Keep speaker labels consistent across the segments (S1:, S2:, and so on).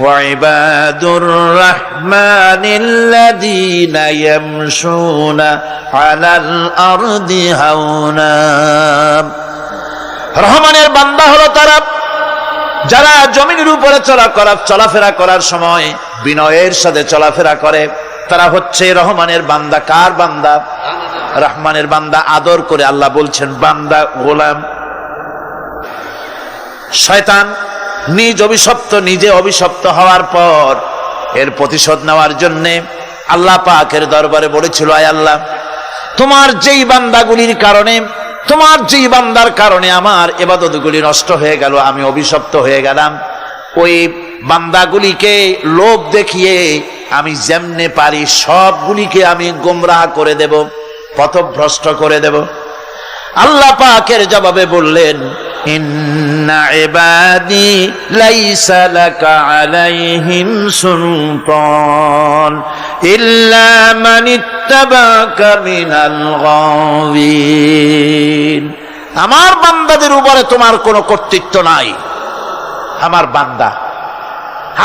S1: وعباد الرحمن الذين يمشون على الأرض هونا রহমানের বান্দা হলো তারা যারা জমিনের উপরে চলাফেরা করার সময় বিনয়ের সাথে চলাফেরা করে, তারা হচ্ছে রহমানের বান্দা। কার বান্দা? রহমানের বান্দা। আদর করে আল্লাহ বলছেন বান্দা, গোলাম। শয়তান নিজে অভিশপ্ত হওয়ার পর এর প্রতিশোধ নেওয়ার জন্যে আল্লাহ পাকের দরবারে বলেছিল, আয় আল্লাহ, তোমার যেই বান্দাগুলির কারণে, তোমার যেই বান্দার কারণে আমার ইবাদতগুলি নষ্ট হয়ে গেল, আমি অভিশপ্ত হয়ে গেলাম, ওই বান্দাগুলিকে লোভ দেখিয়ে আমি যেমনে পারি সবগুলিকে আমি গোমরাহ করে দেব, পথভ্রষ্ট করে দেব। আল্লাহ পাকের জবাবে বললেন, ইন্না ইবাদি লাইসা লাকা আলাইহিম সুলতান ইল্লা মান ইত্তাবাকা মিনাল গাওয়িন। আমার বান্দাদের উপরে তোমার কোনো কর্তৃত্ব নাই। আমার বান্দা,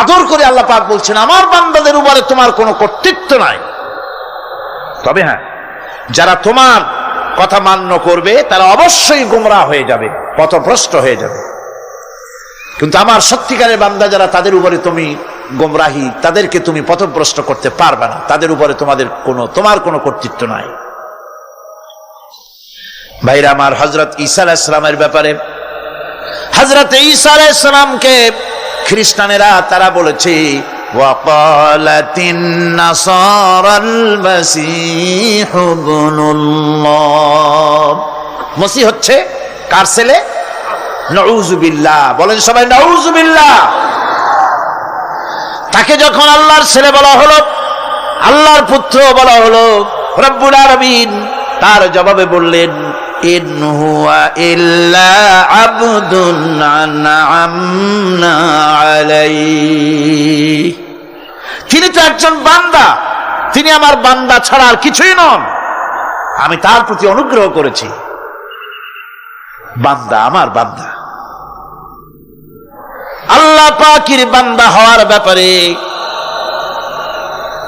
S1: আদর করে আল্লাহ পাক বলছেন, আমার বান্দাদের উপরে তোমার কোনো কর্তৃত্ব নাই। তবে হ্যাঁ, যারা তোমার কথা মান্য করবে তারা অবশ্যই গোমরাহ হয়ে যাবে, পথভ্রষ্ট হয়ে যাবে। কিন্তু আমার সত্যিকারের বান্দা যারা, তাদের উপরে তুমি গোমরাহি, তাদেরকে তুমি পথভ্রষ্ট করতে পারবে না। তাদের উপরে তোমার কোনো কর্তৃত্ব নাই। ভাইরা আমার, হযরত ঈসা আলাইহিস সালামের ব্যাপারে, হযরত ঈসা আলাইহিস সালামকে খ্রিস্টানেরা তারা বলেছে, ওয়াকালাতিন নাসারাল মাসীহু ইবনুল্লাহ। মসিহ হচ্ছে কার ছেলে? নাউযুবিল্লাহ। বলেন সবাই নাউযুবিল্লাহ। তাকে যখন আল্লাহর ছেলে বলা হলো, আল্লাহর পুত্র বলা হলো, রব্বুল আলামিন তার জবাবে বললেন, ইন হুয়া ইল্লা আবদুন আনআমনা আলাইহি। তিনি তো একজন বান্দা, তিনি আমার বান্দা ছাড়া আর কিছুই নন। আমি তার প্রতি অনুগ্রহ করেছি। বান্দা, আমার বান্দা। আল্লাহ পাকের বান্দা হওয়ার ব্যাপারে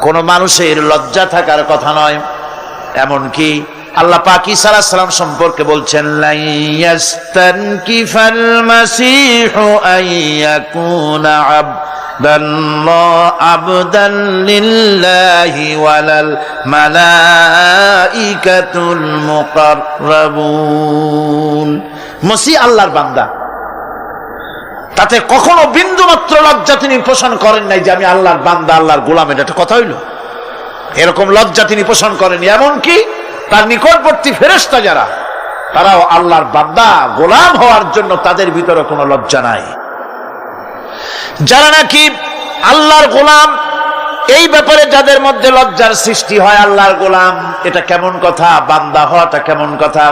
S1: কোন মানুষের লজ্জা থাকার কথা নয়। এমনকি আল্লাহ পাক ঈসা আলাইহিস সালাম সম্পর্কে বলছেন, লা ইয়াস্তানকিফাল মাসীহু আইয়াকুনা আবদান লিল্লাহি ওয়ালাল মালাইকাতুল মুকাররাবুন। মসিহ আল্লাহর বান্দা, তাতে কখনো বিন্দু মাত্র লজ্জা তিনি পোষণ করেন নাই যে আমি আল্লাহর বান্দা, আল্লাহর গোলাম। এটা একটা কথা হইল? এরকম লজ্জা তিনি পোষণ করেনি। এমনকি তার নিকটবর্তী ফেরেশতা যারা, তারাও আল্লাহর বান্দা, গোলাম হওয়ার জন্য তাদের ভিতরে কোনো লজ্জা নাই। যারা নাকি আল্লাহর গোলাম, এই ব্যাপারে যাদের মধ্যে লজ্জার সৃষ্টি হয়, আল্লাহর গোলাম এটা কেমন কথা, বান্দা হওয়াটা কেমন কথা।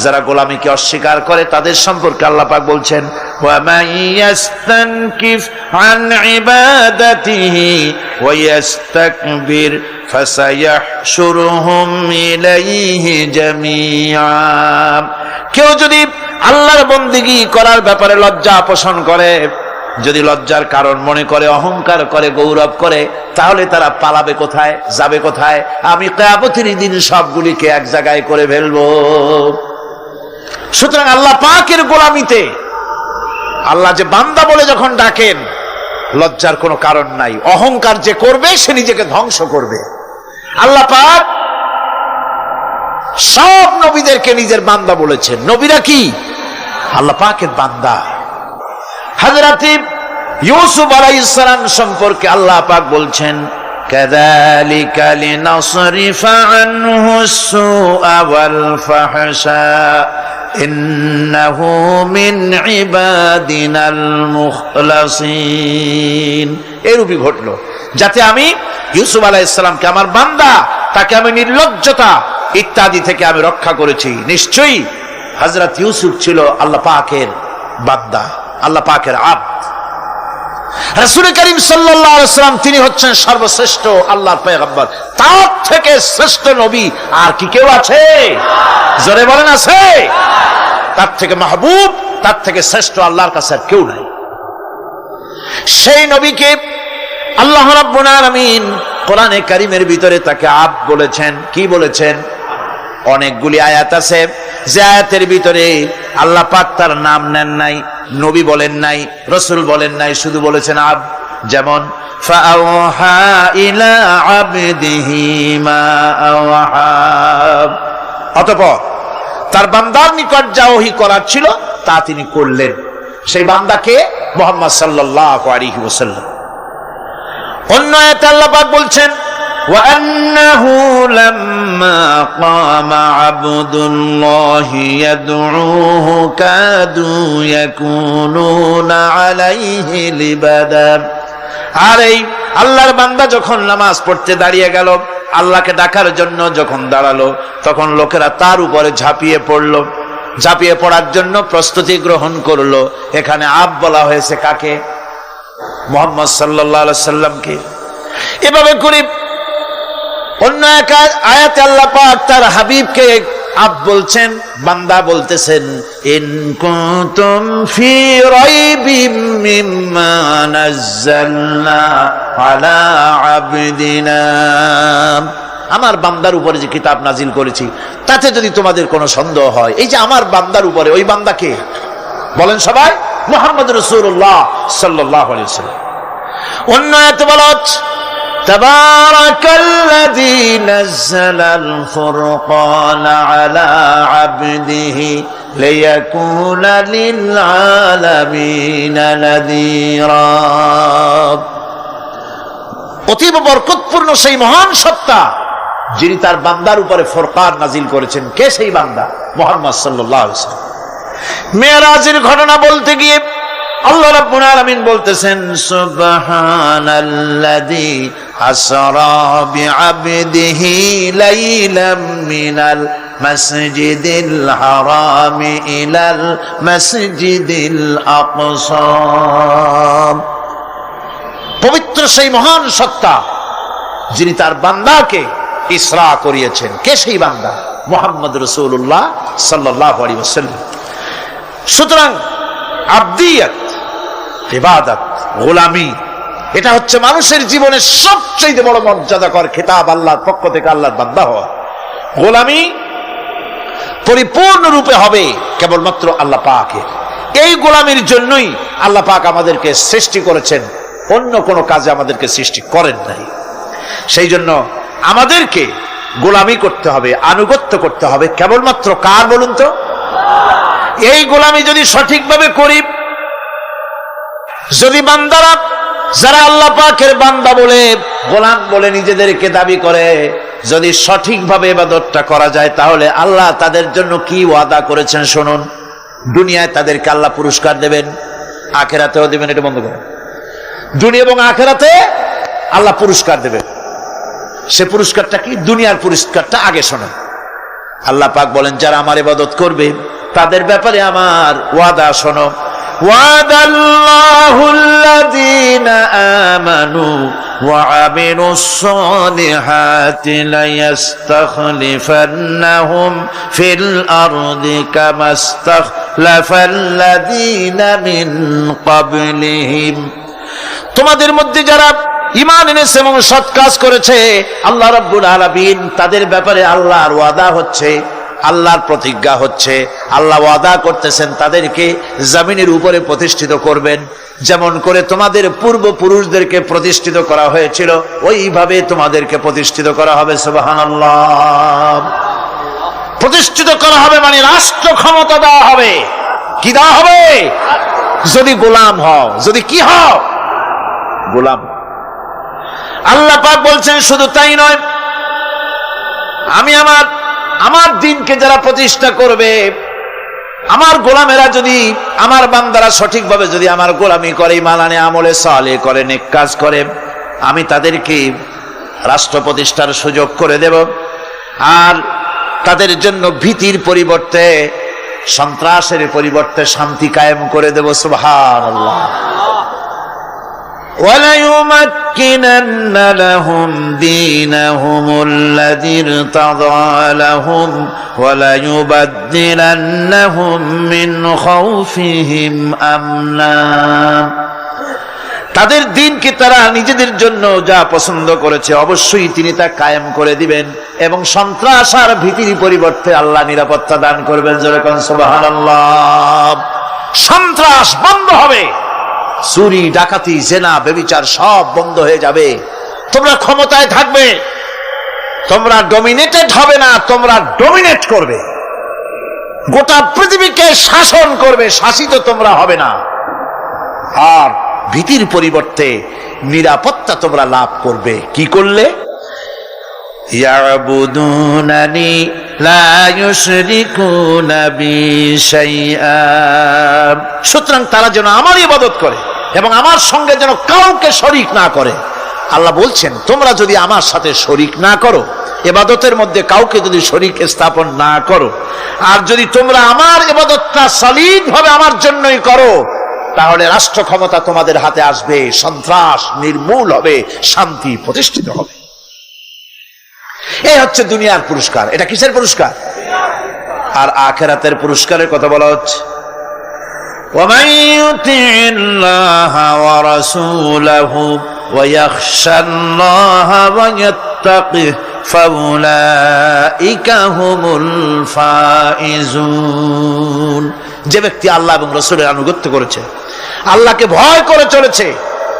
S1: যারা গোলামীকে অস্বীকার করে তাদের সম্পর্কে আল্লাহ পাক বলছেন, ওয়া মান ইয়াস্তানকিফ আন ইবাদাতিহি ওয়া ইয়াস্তাকবির ফাসায়াহশুরুহুম ইলাইহি জামিআ। কেউ যদি আল্লাহর বন্দেগী করার ব্যাপারে লজ্জা পোষণ করে, যদি লজ্জার কারণ মনে করে, অহংকার করে, গৌরব করে, তাহলে তারা পালাবে কোথায়, যাবে কোথায়? আমি কিয়ামতের দিন সবগুলিকে এক জায়গায় করে ফেলবো। সুতরাং আল্লাহ পাকের গোলামিতে আল্লাহ যে বান্দা বলে যখন ডাকেন, লজ্জার কোনো কারণ নাই। অহংকার যে করবে সে নিজেকে ধ্বংস করবে। আল্লাহ পাক সব নবীদেরকে নিজের বান্দা বলেছেন। নবীরা কি? আল্লাহ পাকের বান্দা। হযরত ইউসুফ আলাইহিস সালাম সম্পর্কে আল্লাহ পাক বলছেন, কাযালিকা লিনাসরিফা আনহু আস-সুআ ওয়াল ফাহশা ইন্নাহু মিন ইবাদিনাল মুখলাসিন। এরূপই ঘটলো যাতে আমি ইউসুফ আলাইহিস সালামকে, আমার বান্দা, তাকে আমি নির্লজ্জতা ইত্যাদি থেকে আমি রক্ষা করেছি। নিশ্চয়ই হযরত ইউসুফ ছিল আল্লাহ পাকের বান্দা, আল্লাহ পাকের আব্দ। রাসূল করিম সাল্লাল্লাহু আলাইহি ওয়াসাল্লাম তিনি হচ্ছেন সর্বশ্রেষ্ঠ আল্লাহর পয়গম্বর। তার থেকে শ্রেষ্ঠ নবী আর কি কেউ আছে? জোরে বলেন, আছে? তার থেকে মাহবুব, তার থেকে শ্রেষ্ঠ আল্লাহর কাছে আর কেউ নাই। সেই নবীকে আল্লাহ রাব্বুল আলামিন কোরআনে কারীমের ভিতরে তাকে আব বলেছেন। কি বলেছেন? অনেকগুলি আয়াত আছে যে আয়াতের ভিতরে আল্লাহ পাক তার নাম নেন নাই, নবী বলেন নাই, রাসূল বলেন নাই, শুধু বলেছেন আব। যেমন ফাআওহা ইলা আবদিহি মা আওহা, অতঃপর তার বান্দার নিকট যা ওহী করার ছিল তা তিনি করলেন। সেই বান্দাকে মুহাম্মদ সাল্লাল্লাহু আলাইহি ওয়াসাল্লাম। অন্য আয়াতে আল্লাহ পাক বলছেন وأنه لما قام عبد الله يدعوه كادوا يكونون عليه لبدا। আর এই আল্লাহর বান্দা যখন নামাজ পড়তে দাঁড়িয়ে গেল, আল্লাহকে ডাকার জন্য যখন দাঁড়ালো, তখন লোকেরা তার উপরে ঝাঁপিয়ে পড়লো, ঝাঁপিয়ে পড়ার জন্য প্রস্তুতি গ্রহণ করলো। এখানে আব বলা হয়েছে কাকে? মুহাম্মদ সাল্লাল্লাহু আলাইহি সাল্লামকে। এভাবে করে অন্য এক আয়াতে আল্লাহ পাক তার হাবিবকে আব বলছেন, বান্দা বলতেছেন ইন কুনতুম ফি রাইবিম মিম্মা নাযালনা আলা আবদিনা, আমার বান্দার উপরে যে কিতাব নাজিল করেছি তাতে যদি তোমাদের কোনো সন্দেহ হয়। এই যে আমার বান্দার উপরে, ওই বান্দাকে বলেন সবাই? মুহাম্মদ রাসূলুল্লাহ সাল্লাল্লাহু আলাইহি ওয়াসাল্লাম। অন্য আয়াতে বলা হচ্ছে তাবারাকাল্লাযী নাযালাল ফুরকানা আলা আবদিহি লিয়াকুনা লিল আলামিনা নাযীরা। অতীব বরকতপূর্ণ সেই মহান সত্তা যিনি তার বান্দার উপরে ফুরকান নাজিল করেছেন। কে সেই বান্দা? মুহাম্মদ সাল্লাল্লাহু আলাইহি ওয়াসাল্লাম। মেরাজের ঘটনা বলতে গিয়ে আল্লাহ রাব্বুল আলামিন বলতেছেন সুবহানাল্লাযী আসরা বিআবদিহি লাইলাম মিনাল মাসজিদিল হারামি ইলাল মাসজিদিল আকসা। পবিত্র সেই মহান সত্তা যিনি তার বান্দাকে ইসরা করিয়েছেন। কে সেই বান্দা? মুহাম্মদ রাসূলুল্লাহ সাল্লাল্লাহু আলাইহি ওয়াসাল্লাম। সুতরাং আবদিয়াত, ইবাদত, গোলামি, এটা হচ্ছে মানুষের জীবনের সবচেয়ে বড় মর্যাদাকর খেতাব আল্লাহর পক্ষ থেকে আল্লাহর বান্দা হওয়া। গোলামি পরিপূর্ণ রূপে হবে কেবলমাত্র আল্লাহ পাকের। এই গোলামির জন্যই আল্লাহ পাক আমাদেরকে সৃষ্টি করেছেন, অন্য কোনো কাজে আমাদেরকে সৃষ্টি করেন নাই। সেই জন্য আমাদেরকে গোলামি করতে হবে, আনুগত্য করতে হবে কেবলমাত্র কার বলুন তো? এই গোলামি যদি সঠিকভাবে করি, যদি বান্দারা যারা আল্লাহ পাকের বান্দা বলে, গোলাম বলে নিজেদেরকে দাবি করে, যদি সঠিকভাবে ইবাদতটা করা যায়, তাহলে আল্লাহ তাদের জন্য কি ওয়াদা করেছেন শুনুন। দুনিয়ায় তাদেরকে আল্লাহ পুরস্কার দেবেন, আখিরাতেও দেবেন। এটা বন্ধ করেন। দুনিয়া এবং আখিরাতে আল্লাহ পুরস্কার দেবেন। সে পুরস্কারটা কি? দুনিয়ার পুরস্কারটা আগে শোনেন। আল্লাহ পাক বলেন যারা আমার ইবাদত করবে তাদের ব্যাপারে আমার ওয়াদা শোনো। ওয়াদাল্লাহুল্লাযীনা আমানু ওয়া আমিলুস সালিহাতি লায়াস্তাখলিফান্নাহুম ফিল আরদি কামাস্তাখলাফাল্লাযীনা মিন ক্বাবলিহিম। তোমাদের মধ্যে যারা ঈমান এনেছে এবং সৎ কাজ করেছে, আল্লাহ রাব্বুল আলামিন তাদের ব্যাপারে আল্লাহর ওয়াদা হচ্ছে, আল্লাহর প্রতিজ্ঞা হচ্ছে, আল্লাহ ওয়াদা করতেছেন তাদেরকে জমিনের উপরে প্রতিষ্ঠিত করবেন। যেমন করে তোমাদের পূর্বপুরুষদেরকে প্রতিষ্ঠিত করা হয়েছিল, ওইভাবে তোমাদেরকে প্রতিষ্ঠিত করা হবে। সুবহানাল্লাহ। প্রতিষ্ঠিত করা হবে মানে রাষ্ট্র ক্ষমতা দেওয়া হবে। কি দেওয়া হবে? যদি গোলাম হও। যদি কি হও? গোলাম। আল্লাহ পাক বলছেন শুধু তাই নয়, আমি আমার দিনকে যারা প্রতিষ্ঠা করবে, আমার গোলামেরা যদি, আমার বান্দারা সঠিকভাবে যদি আমার গোলামি করে, ঈমান আনে, আমলে সালেহ করে, নেক কাজ করে, আমি তাদেরকে রাষ্ট্র প্রতিষ্ঠার সুযোগ করে দেব। আর তাদের জন্য ভীতির পরিবর্তে, সন্ত্রাসের পরিবর্তে শান্তি কায়েম করে দেব। সুবহানাল্লাহ। وَلَيُمَكِّنَنَّ لَهُمْ دِينَهُمُ الَّذِي ارْتَضَىٰ لَهُمْ وَلَيُبَدِّلَنَّهُمْ مِنْ خَوْفِهِمْ أَمْنًا। তাদের দিনকে তারা নিজেদের জন্য যা পছন্দ করেছে অবশ্যই তিনি তা কায়েম করে দিবেন এবং সন্ত্রাস আর ভীতির পরিবর্তে আল্লাহ নিরাপত্তা দান করবেন। যেরকম সুবহানাল্লাহ। সন্ত্রাস বন্ধ হবে, চুরি ডাকাতি জেনা ব্যভিচার সব বন্ধ হয়ে যাবে। তোমরা ক্ষমতায় থাকবে, তোমরা ডমিনেটেড হবে না, তোমরা ডমিনেট করবে, গোটা পৃথিবীকে শাসন করবে, শাসিত তোমরা হবে না। আর ভীতির পরিবর্তে নিরাপত্তা তোমরা লাভ করবে। কি করলে? ইয়াবুদুনানি লা ইউশরিকুনা বি শাইআ। সুতরাং তারা যেন আমার ইবাদত করে এবং আমার সঙ্গে যেন কাউকে শরীক না করে। আল্লাহ বলছেন তোমরা যদি আমার সাথে শরীক না করো, ইবাদতের মধ্যে কাউকে যদি শরীক স্থাপন না করো, আর যদি তোমরা আমার ইবাদতটা সলিডভাবে আমার জন্যই করো, তাহলে রাষ্ট্র ক্ষমতা তোমাদের হাতে আসবে, সন্ত্রাস নির্মূল হবে, শান্তি প্রতিষ্ঠিত হবে। এই হচ্ছে দুনিয়ার পুরস্কার। এটা কিসের পুরস্কার? আর আখিরাতের পুরস্কারের কথা বলা হচ্ছে। وَمَن يُطِعِ اللَّهَ وَرَسُولَهُ وَيَخْشَ اللَّهَ وَيَتَّقِهِ فَأُولَئِكَ هُمُ الْفَائِزُونَ। যে ব্যক্তি আল্লাহ এবং রাসূলের আনুগত্য করেছে, আল্লাহকে ভয় করে চলেছে,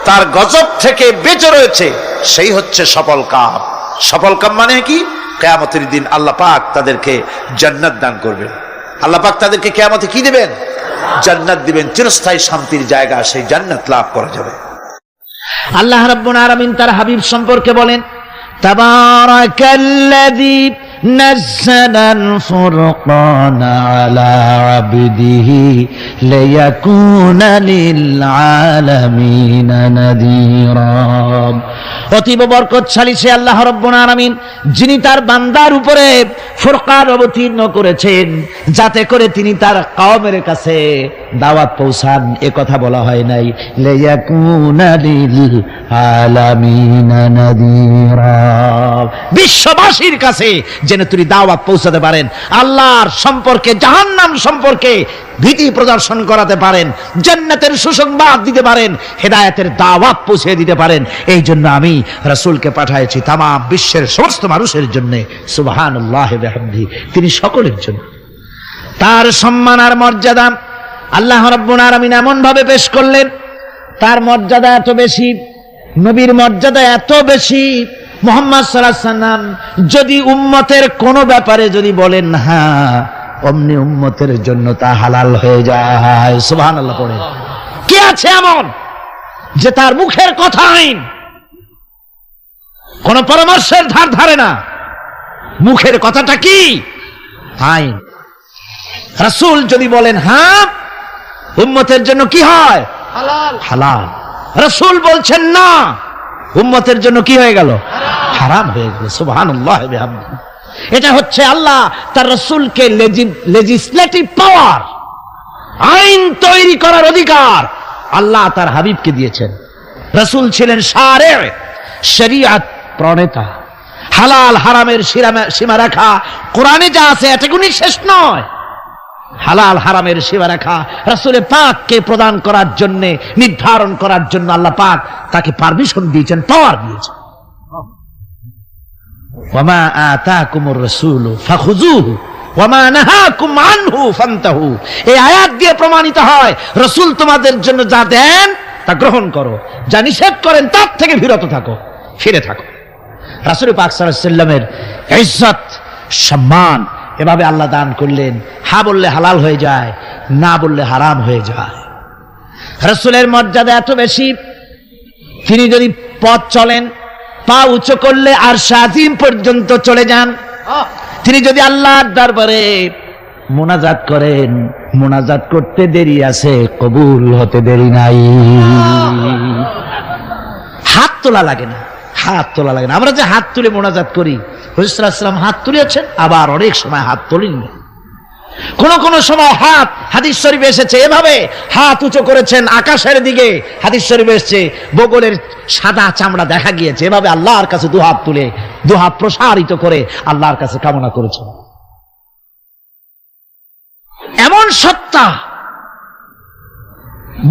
S1: তার গজব থেকে বেঁচে রয়েছে, সেই হচ্ছে সফল কাম। সফল কাম মানে কি? কিয়ামতের দিন আল্লাহ পাক তাদেরকে জান্নাত দান করবেন। আল্লাহ পাক তাদেরকে কিয়ামতে কি দিবেন? জান্নাত দিবেন, চিরস্থায়ী শান্তির জায়গা, সেই জান্নাত লাভ করা যাবে।
S2: আল্লাহ রাব্বুল আলামিন তার হাবিব সম্পর্কে বলেন, তাবারাকাল্লাযী নাযালাল ফুরকানা আলা আবদিহি লিয়াকুনা লিল আলামিনা নাযীরা। অতীব বরকতশালী সে আল্লাহ রাব্বুল আলামিন, যিনি তার বান্দার উপরে ফুরকান অবতীর্ণ করেছেন, যাতে করে তিনি তার কওমের কাছে দাওয়াত পৌঁছান। এ কথা বলা হয় নাই লিয়াকুনা লিল আলামিনা নাযীরা, বিশ্ববাসীর কাছে যেন তিনি দাওয়াত পৌঁছাতে পারেন, আল্লাহর সম্পর্কে, জাহান্নাম সম্পর্কে ভীতি প্রদর্শন করাতে পারেন, জান্নাতের সুসংবাদ দিতে পারেন, হেদায়েতের দাওয়াত পৌঁছে দিতে পারেন। এই জন্য আমি রাসূলকে পাঠিয়েছি তাম বিশ্বের সমস্ত মানুষের জন্য। সুবহানাল্লাহি ওয়া বিহামদিহি, তিনি সকলের জন্য। তার সম্মান আর মর্যাদা আল্লাহ রাব্বুল আলামিন এমন ভাবে পেশ করলেন, তার মর্যাদা এত বেশি, নবীর মর্যাদা এত বেশি, মুহাম্মদ সাল্লাল্লাহু আলাইহি ওয়াসাল্লাম যদি উম্মতের কোনো ব্যাপারে যদি বলেন হ্যাঁ, অমনি উম্মতের জন্য তা হালাল হয়ে যায়। সুবহানাল্লাহ পড়ে। কি আছে এমন যে তার মুখের কথা আইন, কোন পরামর্শের ধার ধারে না, মুখের কথাটা কি? আইন। রাসূল যদি বলেন হ্যাঁ, উম্মতের জন্য কি হয়? হালাল। হালাল। রাসূল বলছেন না, উম্মতের জন্য কি হয়ে গেল? হারাম হয়ে গেল। সুবহানাল্লাহ ওয়া বিহামদিহি। এটা হচ্ছে আল্লাহ তার রাসূলকে লেজিসলেটিভ পাওয়ার, আইন তৈরি করার অধিকার আল্লাহ তার হাবিবকে দিয়েছেন। রাসূল ছিলেন শারে, শরীয়ত প্রণেতা। হালাল হারামের সীমারেখা কোরআনে যা আছে এটুকুনি শেষ নয়। হালাল হারামের সীমারেখা রাসূল পাককে প্রদান করার জন্য, নির্ধারণ করার জন্য আল্লাহ পাক তাকে পারমিশন দিয়েছেন, পাওয়ার দিয়েছেন। ওয়ামা আতাকুমুর রাসূলু ফাখুযুহু ওয়ামা নাহাকুম আনহু ফান্তাহু। এই আয়াত দিয়ে প্রমাণিত হয় রাসূল তোমাদের জন্য যা দেন তা গ্রহণ করো, যা নিষেধ করেন তার থেকে বিরত থাকো, ফিরে থাকো। রাসূল পাক সাল্লাল্লাহু আলাইহি ওয়াসাল্লামের ইজ্জত, সম্মান এভাবে আল্লাহ দান করলেন। হ্যাঁ বললে হালাল হয়ে যায়, না বললে হারাম হয়ে যায়। রাসূলের মর্যাদা এত বেশি, তিনি যদি পথ চলেন, পা উঁচু করলে আরশ আজিম পর্যন্ত চলে যান। তিনি যদি আল্লাহর দরবারে মোনাজাত করেন, মোনাজাত করতে দেরি আছে, কবুল হতে দেরি নাই। হাত তোলা লাগে না, হাত তোলা লাগে না। আমরা যে হাত তুলে মোনাজাত করি, রাসূল সাল্লাল্লাহু আলাইহি ওয়াসাল্লাম হাত তুলেছেন, আবার অনেক সময় হাত তোলেননি। কোন সময় হাত, হাদিস শরীফে এসেছে এভাবে হাত উঁচু করেছেন আকাশের দিকে, হাদিস শরীফে এসেছে বগলের সাদা চামড়া দেখা গিয়েছে, এভাবে আল্লাহর কাছে দুহাত তুলে, দুহাত প্রসারিত করে আল্লাহর কাছে কামনা করেছেন। এমন সত্তা,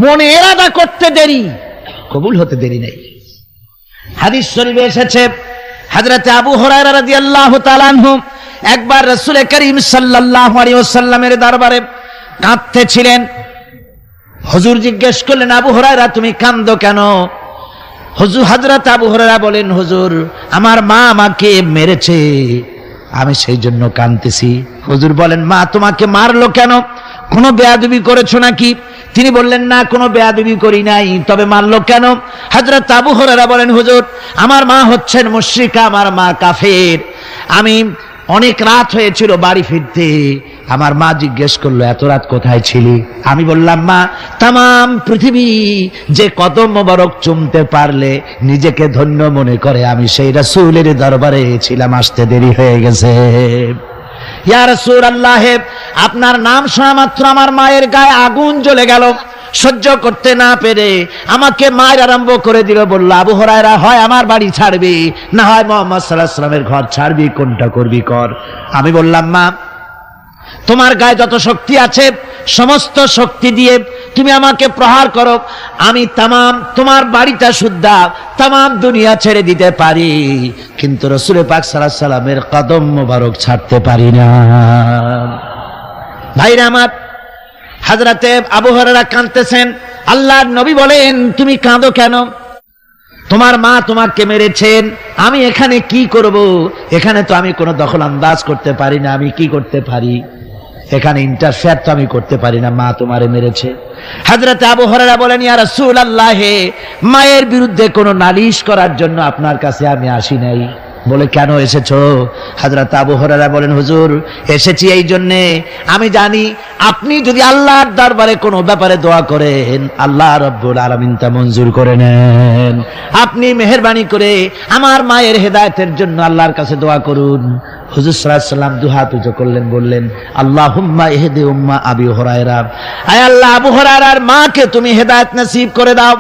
S2: মনে এরাদা করতে দেরি, কবুল হতে দেরি নেই। হাদিস শরীফে এসেছে হযরত আবু হুরায়রা রাদিয়াল্লাহু তাআলা আনহু একবার রাসূল করিম সাল্লাল্লাহু আলাইহি ওয়াসাল্লামের দরবারে কাঁদতেছিলেন। হুজুর জিজ্ঞেস করলেন, আবু হুরায়রা তুমি কাঁদো কেন? হযরত আবু হুরায়রা বলেন, হুজুর আমার মা আমাকে মেরেছে, আমি সেই জন্য কাঁদতেছি। হুজুর বলেন, মা তোমাকে মারলো কেন? কোনো বেয়াদবি করেছো নাকি? তিনি বললেন, না কোনো বেয়াদবি করি নাই, তবে মারলো কেন? হযরত আবু হুরায়রা বলেন, হুজুর আমার মা হচ্ছেন মুশরিকা, আমার মা কাফের। আমি অনেক রাত হয়েছিল বাড়ি ফিরতে, আমার মা জিজ্ঞেস করলো এত রাত কোথায় ছিলি? আমি বললাম, মা তাম পৃথিবী যে কদম মোবারক চুমতে পারলে নিজেকে ধন্য মনে করে, আমি সেই রাসূলের দরবারে ছিলাম, আসতে দেরি হয়ে গেছে। ইয়া রাসূলুল্লাহ, আপনার নাম শোনা মাত্র আমার মায়ের গায়ে আগুন জ্বলে গেল। সহ্য করতে না পেরে আমাকে মায়ের আরম্ভ করে দিল। বলল, আবু হুরায়রা হয় আমার বাড়ি ছাড়বি, না হয় মুহাম্মদ সাল্লাল্লাহু আলাইহি ওয়াসাল্লামের ঘর ছাড়বি, কোনটা করবি কর। আমি বললাম, মা তোমার গায়ে যত শক্তি আছে সমস্ত শক্তি দিয়ে তুমি আমাকে প্রহার করো, আমি তামাম তোমার বাড়িটা সুদ্ধা তামাম দুনিয়া ছেড়ে দিতে পারি, কিন্তু রাসূল পাক সাল্লাল্লাহু আলাইহি ওয়াসাল্লামের কদম মোবারক ছাড়তে পারি না। ভাইরা আমার, হযরতে আবু হুরায়রা কাঁদতেছেন। আল্লাহর নবী বলেন, তুমি কাঁদো কেন? তোমার মা তোমাকে মেরেছেন, আমি এখানে কি করব? এখানে তো আমি কোনো দখল আন্দাজ করতে পারি না, আমি কি করতে পারি? এখানে ইন্টারফেয়ার তো আমি করতে পারি না, মা তোমারে মেরেছে। হযরত আবু হুরায়রা বলেন, ইয়া রাসূলুল্লাহ, মায়ের বিরুদ্ধে কোনো নালিশ করার জন্য আপনার কাছে আমি আসি নাই। বলে, কেন এসেছো? হযরত আবু হুরায়রা বলেন, হুজুর এসেছি এই জন্যে, আমি জানি আপনি যদি আল্লাহর দরবারে কোনো ব্যাপারে দোয়া করেন আল্লাহ রাব্বুল আলামিন তা মঞ্জুর করে নেন। আপনি মেহেরবানি করে আমার মায়ের হেদায়েতের জন্য আল্লাহর কাছে দোয়া করুন। হুজুর সাল্লাল্লাহু আলাইহি ওয়াসাল্লাম দুহাত উঁচু করলেন, বললেন, আল্লাহুম্মা ইহদি উম্মা আবি হুরায়রা, আয় আল্লাহ আবু হুরায়রার মাকে তুমি হেদায়েত নসিব করে দাও।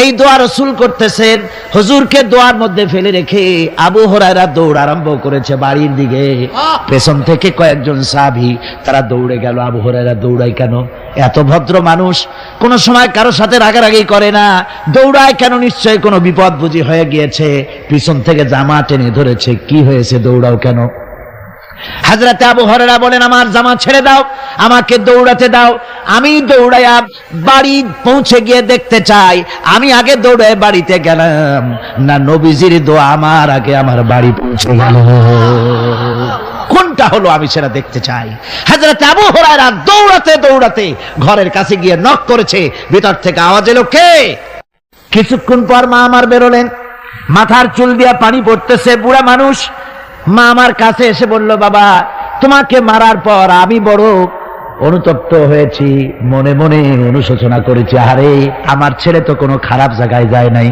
S2: এই দোয়া রাসূল করতেছেন। হুজুরকে দোয়ার মধ্যে ফেলে রেখে আবু হুরায়রা দৌড় আরম্ভ করেছে বাড়ির দিকে। পেছন থেকে কয়েকজন সাহাবী তারা দৌড়ে গেল। আবু হুরায়রা দৌড়ায় কেন? এত ভদ্র মানুষ, কোন সময় কারোর সাথে রাগারাগি করে না, দৌড়ায় কেন? নিশ্চয়ই কোনো বিপদ বুঝি হয়ে গিয়েছে, পিছন থেকে জামা টেনে ধরেছে। কি হয়েছে, দৌড়াও কেন? হযরত আবু হুরায়রা বলেন, আমার জামা ছেড়ে দাও, আমাকে দৌড়াতে দাও। আমি দৌড়াইয়া বাড়ি পৌঁছে গিয়ে দেখতে চাই আমি আগে দৌড়ে বাড়িতে গেলাম না নবীজির দোয়া আমার আগে আমার বাড়ি পৌঁছে গেল। কোনটা হলো আমি সেটা দেখতে চাই। হযরত আবু হুরায়রা দৌড়াতে দৌড়াতে ঘরের কাছে গিয়ে নক করেছে। ভিতর থেকে আওয়াজ এলো, কে? কিছুক্ষণ পর মা আমার বেরোলেন, মাথার চুল দিয়া পানি পড়তেছে, বুড়া মানুষ। মা আমার কাছে এসে বলল, বাবা তোমাকে মারার পর আমি বড় অনুতপ্ত হয়েছি, মনে মনে অনুশোচনা করেছি, আরে আমার ছেলে তো কোনো খারাপ জায়গায় যায় নাই,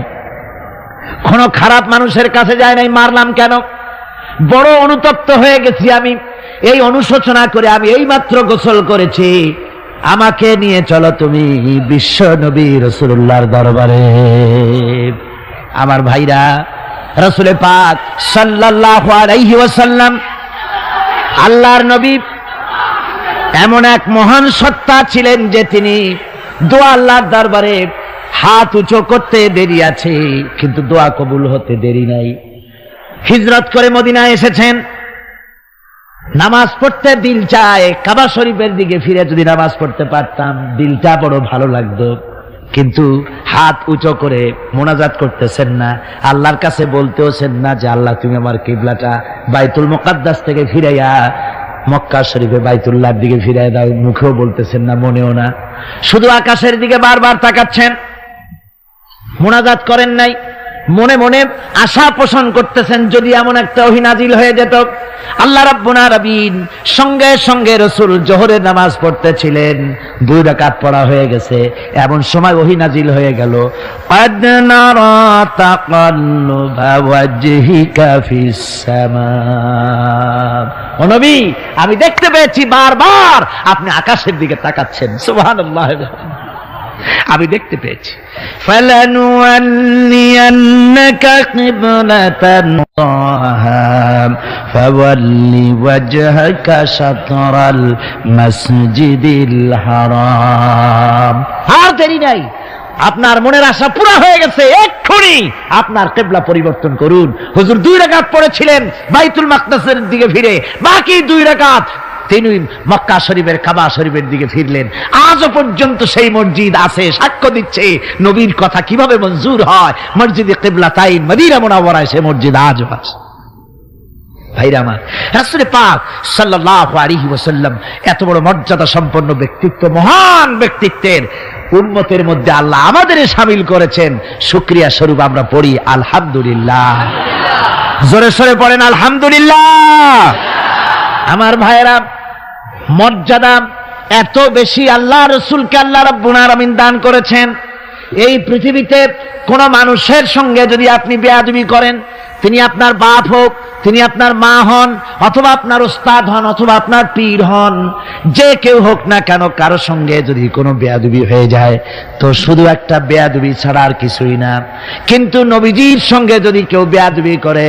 S2: কোনো খারাপ মানুষের কাছে যায় নাই, মারলাম কেন? বড় অনুতপ্ত হয়ে গেছি আমি। এই অনুশোচনা করে আমি এইমাত্র গোসল করেছি, আমাকে নিয়ে চলো তুমি বিশ্ব নবী রাসূলুল্লাহর দরবারে। আমার ভাইরা, রাসূল পাক সাল্লাল্লাহু আলাইহি ওয়াসাল্লাম আল্লাহর নবী এমন এক মহান সত্তা ছিলেন যে তিনি দোয়া আল্লাহর দরবারে হাত উঁচু করতে দেরি আছে, কিন্তু দোয়া কবুল হতে দেরি নাই। হিজরত করে মদিনায় এসেছেন, নামাজ পড়তে দিল চায়, কাবা শরীফের দিকে ফিরে যদি নামাজ পড়তে পারতাম দিলটা বড় ভালো লাগতো, কিন্তু হাত উঁচু করে মোনাজাত করতেছেন না, আল্লাহর কাছে বলতেওছেন না যে আল্লাহ তুমি আমার কিবলাটা বাইতুল মুকাদ্দাস থেকে ফিরাইয়া মক্কা শরীফে বাইতুল্লাহর দিকে ফিরাইয়া দাও। মুখেও বলতেছেন না, মনেও না, শুধু আকাশের দিকে বারবার তাকাচ্ছেন, মোনাজাত করেন নাই। মনে মনে আশা পোষণ করতেছেন যদি এমন একটা ওহী নাজিল হয়ে যেত। আল্লাহ রাব্বুল আলামিন সঙ্গে সঙ্গে রাসূল জোহরের নামাজ পড়তেছিলেন, 2 রাকাত পড়া হয়ে গেছে, এমন সময় ওহী নাজিল হয়ে গেল, ক্বাদ নারা তাকাল্লুবা ওয়াজহিকা ফিস সামা। ও নবী, আমি দেখতে পেয়েছি বারবার আপনি আকাশের দিকে তাকাচ্ছেন। সুবহানাল্লাহ, আমি দেখতে পেয়েছি। ফালানুওয়াল্লিয়ান্নাকা কিবলাতান ফাওয়াল্লি ওয়াজহাকা শাতরাল মাসজিদিল হারাম। আর দেরি নাই, আপনার মনের আশা পুরা হয়ে গেছে, এক্ষুনি আপনার কিবলা পরিবর্তন করুন। হুজুর 2 রাকাত পড়েছিলেন বাইতুল মাকদাসের দিকে ফিরে, বাকি 2 রাকাত তিনি মক্কা শরীফের কাবা শরীফের দিকে ফিরলেন। আজও পর্যন্ত সেই মসজিদ আছে, সাক্ষ্য দিচ্ছে নবীর কথা কিভাবে মঞ্জুর হয়। মসজিদে কিবলাতাইন মদিনা মুনাওয়ারায় সেই মসজিদ আজও আছে। ভাইরা আমার, রাসূল পাক সাল্লাল্লাহু আলাইহি ওয়াসাল্লাম এত বড় মর্যাদা সম্পন্ন ব্যক্তিত্ব, মহান ব্যক্তিত্বের উম্মতের মধ্যে আল্লাহ আমাদের শামিল করেছেন। শুকরিয়া স্বরূপ আমরা পড়ি আলহামদুলিল্লাহ। জোরে সোরে পড়েন আলহামদুলিল্লাহ। আমার ভাইরা, মর্যাদা এত বেশি আল্লাহ রাসূলকে আল্লাহ রাব্বুল আলামিন দান করেছেন। এই পৃথিবীতে কোন মানুষের সঙ্গে যদি আপনি বেয়াদবি করেন, তিনি আপনার বাপ হোক, তিনি আপনার মা হন, অথবা আপনার ওস্তাদ হন, অথবা আপনার পীর হন, যে কেউ হোক না কেন, কারো সঙ্গে যদি কোনো বেয়াদবি হয়ে যায় তো শুধু একটা বেয়াদবি ছাড়া আর কিছুই না। কিন্তু নবীজির সঙ্গে যদি কেউ বেয়াদবি করে,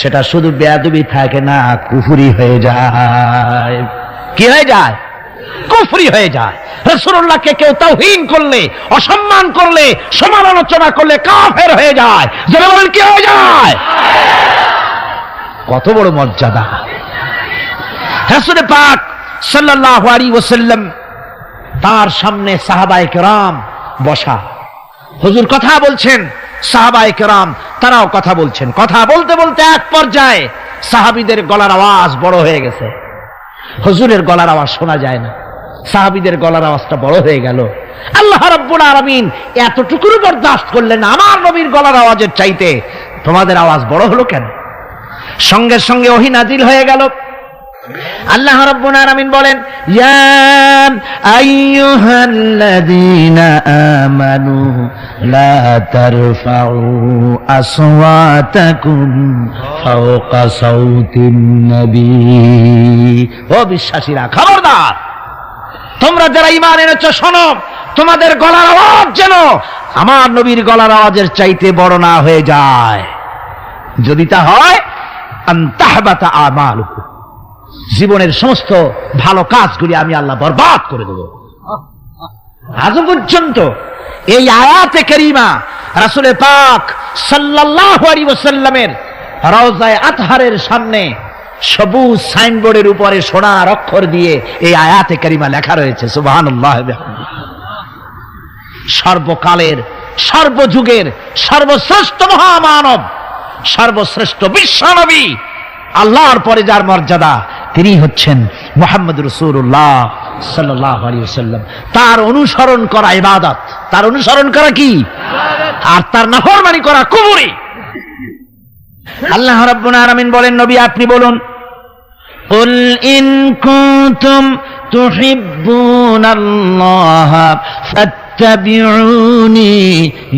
S2: সেটা শুধু বেয়াদবি থাকে না, কুফরি হয়ে যায়। কি হয়ে যায়? কুফরি হয়ে যায়। রাসূলুল্লাহকে কেউ তাওহীন করলে, অসম্মান করলে, সমালোচনা করলে কাফের হয়ে যায়। যারা বলেন কি হয়ে যায়? কত বড় মর্যাদা! রাসূল পাক সাল্লাল্লাহু আলাইহি ওয়াসাল্লাম, তার সামনে সাহাবায়ে কেরাম বসা, হুজুর কথা বলছেন, সাহাবায়ে কেরাম তারাও কথা বলছেন। কথা বলতে বলতে এক পর্যায়ে সাহাবীদের গলার আওয়াজ বড় হয়ে গেছে। হুজুরের গলার আওয়াজ শোনা যায় না, সাহাবীদের গলার আওয়াজটা বড় হয়ে গেল। আল্লাহ রাব্বুল আলামিন এতটুকু বরদাস্ত করলেন, আমার নবীর গলার আওয়াজের চাইতে তোমাদের আওয়াজ বড় হলো কেন? সঙ্গে সঙ্গে ওহী নাজিল হয়ে গেল। আল্লাহ রাব্বুল আলামিন বলেন, ইয়া আইয়ুহাল্লাযীনা আমানু লা তারফাউ আসওয়াতাকুম ফাওকা সাউতিন নবী। ও বিশ্বাসীরা, খবরদার, তোমরা যারা ঈমান এনেছো শোনো, তোমাদের গলার আওয়াজ যেন আমার নবীর গলার আওয়াজের চাইতে বড় না হয়ে যায়। যদি তা হয়, আনতাহবাতা আমালুকুম, জীবনের সমস্ত ভালো কাজগুলি আমি আল্লাহ বরবাদ করে দেব। আজ পর্যন্ত এই আয়াতে কারীমা রাসূল পাক সাল্লাল্লাহু আলাইহি ওয়াসাল্লামের রওজায়ে আতহারের সামনে সবুজ সাইনবোর্ডের উপরে সোনার অক্ষর দিয়ে এই আয়াতে কারীমা লেখা রয়েছে, সুবহানাল্লাহ। সর্বকালের, সর্বযুগের সর্বশ্রেষ্ঠ মহামানব, সর্বশ্রেষ্ঠ বিশ্বনবী, আল্লাহর পরে যার মর্যাদা, তিনি হচ্ছেন মুহাম্মদ রাসূলুল্লাহ সাল্লাল্লাহু আলাইহি ওয়াসাল্লাম। তার অনুসরণ করা ইবাদত, তার অনুসরণ করা কি? আর তার নাফরমানি করা কুফরি। আল্লাহ রাব্বুল আলামিন বলেন, নবী আপনি বলুন, কুল ইন কুনতুম তুহিব্বুনাল্লাহ ফাত্তাবিউনি